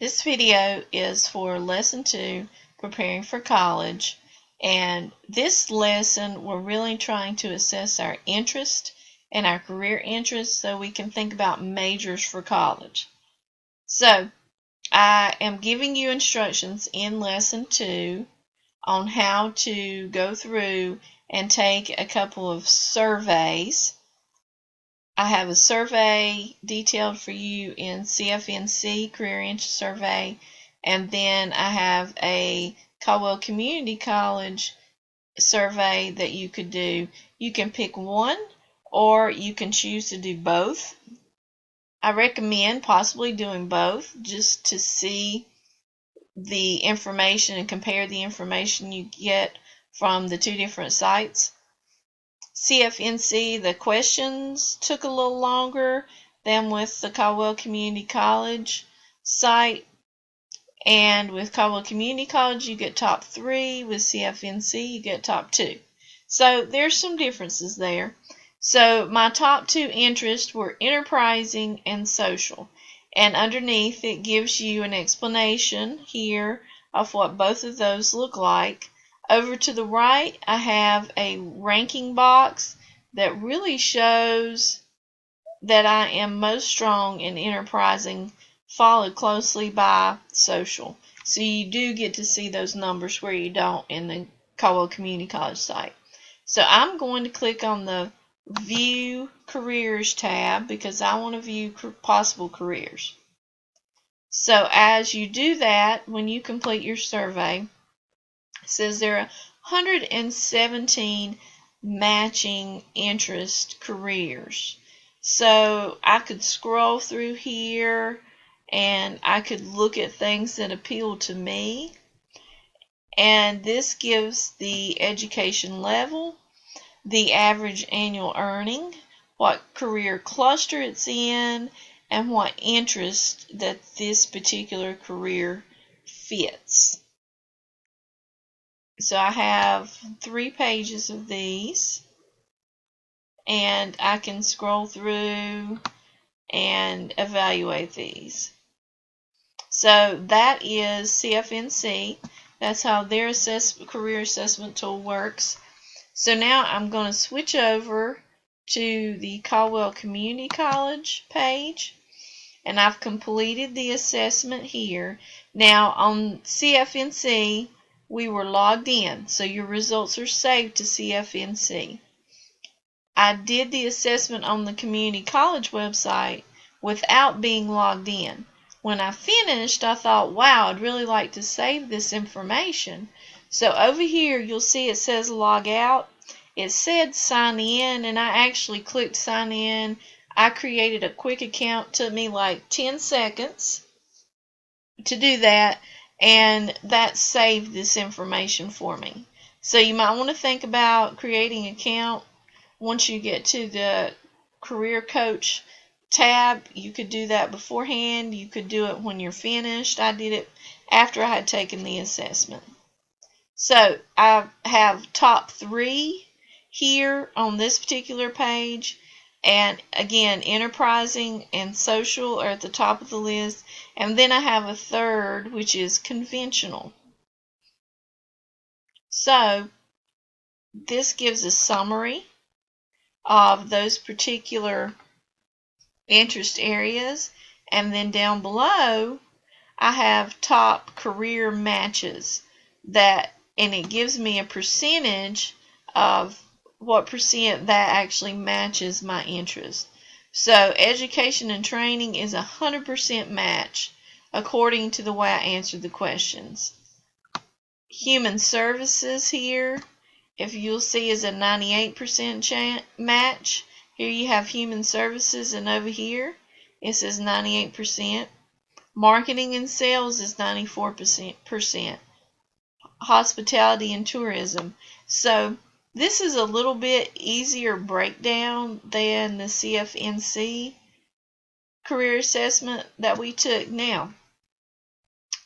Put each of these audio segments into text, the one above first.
This video is for Lesson 2, Preparing for College, and this lesson we're really trying to assess our interest and our career interests so we can think about majors for college. So, I am giving you instructions in Lesson 2 on how to go through and take a couple of surveys. I have a survey detailed for you in CFNC, Career Interest Survey, and then I have a Caldwell Community College survey that you could do. You can pick one, or you can choose to do both. I recommend possibly doing both just to see the information and compare the information you get from the two different sites. CFNC, the questions took a little longer than with the Caldwell Community College site. And with Caldwell Community College, you get top 3. With CFNC, you get top 2. So there's some differences there. So my top 2 interests were enterprising and social. And underneath, it gives you an explanation here of what both of those look like. Over to the right, I have a ranking box that really shows that I am most strong in enterprising, followed closely by social. So you do get to see those numbers where you don't in the Caldwell Community College site. So I'm going to click on the View Careers tab because I want to view possible careers. So as you do that, when you complete your survey, it says there are 117 matching interest careers. So I could scroll through here and I could look at things that appeal to me. And this gives the education level, the average annual earning, what career cluster it's in, and what interest that this particular career fits. So I have 3 pages of these, and I can scroll through and evaluate these. So that is CFNC. That's how their career assessment tool works. So now I'm going to switch over to the Caldwell Community College page, and I've completed the assessment here. Now on CFNC, we were logged in, so your results are saved to CFNC. I did the assessment on the community college website without being logged in. When I finished, I thought, wow, I'd really like to save this information. So over here, you'll see it says log out. It said sign in, and I actually clicked sign in. I created a quick account. It took me like 10 seconds to do that, and that saved this information for me. So you might want to think about creating an account. Once you get to the Career Coach tab, you could do that beforehand. You could do it when you're finished. I did it after I had taken the assessment. So I have top 3 here on this particular page. And again, enterprising and social are at the top of the list. And then I have a third, which is conventional. So this gives a summary of those particular interest areas. And then down below, I have top career matches and it gives me a percentage of what percent that actually matches my interest. So education and training is 100% match according to the way I answered the questions. Human services here, if you'll see, is a 98% match. Here you have human services, and over here it says 98%. Marketing and sales is 94%. Hospitality and tourism. So this is a little bit easier breakdown than the CFNC career assessment that we took. Now,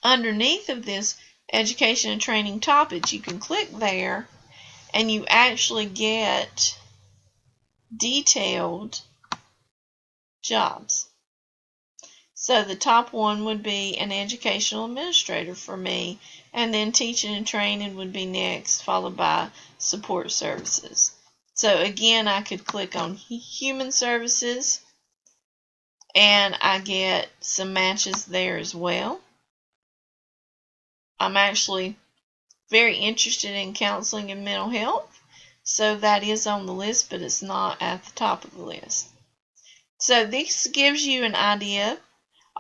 underneath of this education and training topics, you can click there and you actually get detailed jobs. So the top one would be an educational administrator for me, and then teaching and training would be next, followed by support services. So again, I could click on human services, and I get some matches there as well. I'm actually very interested in counseling and mental health, so that is on the list, but it's not at the top of the list. So this gives you an idea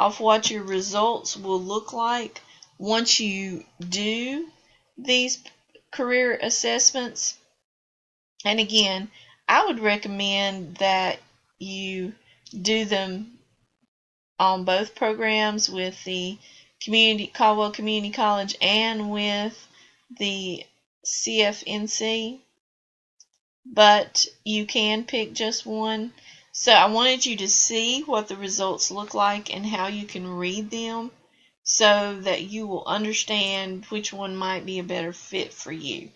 of what your results will look like once you do these career assessments. And again, I would recommend that you do them on both programs, with the Caldwell Community College and with the CFNC, but you can pick just one. So I wanted you to see what the results look like and how you can read them, so that you will understand which one might be a better fit for you.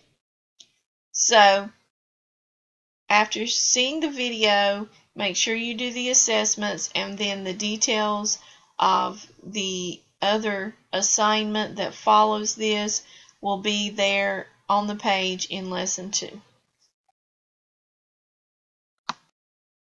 So after seeing the video, make sure you do the assessments, and then the details of the other assignment that follows this will be there on the page in Lesson 2.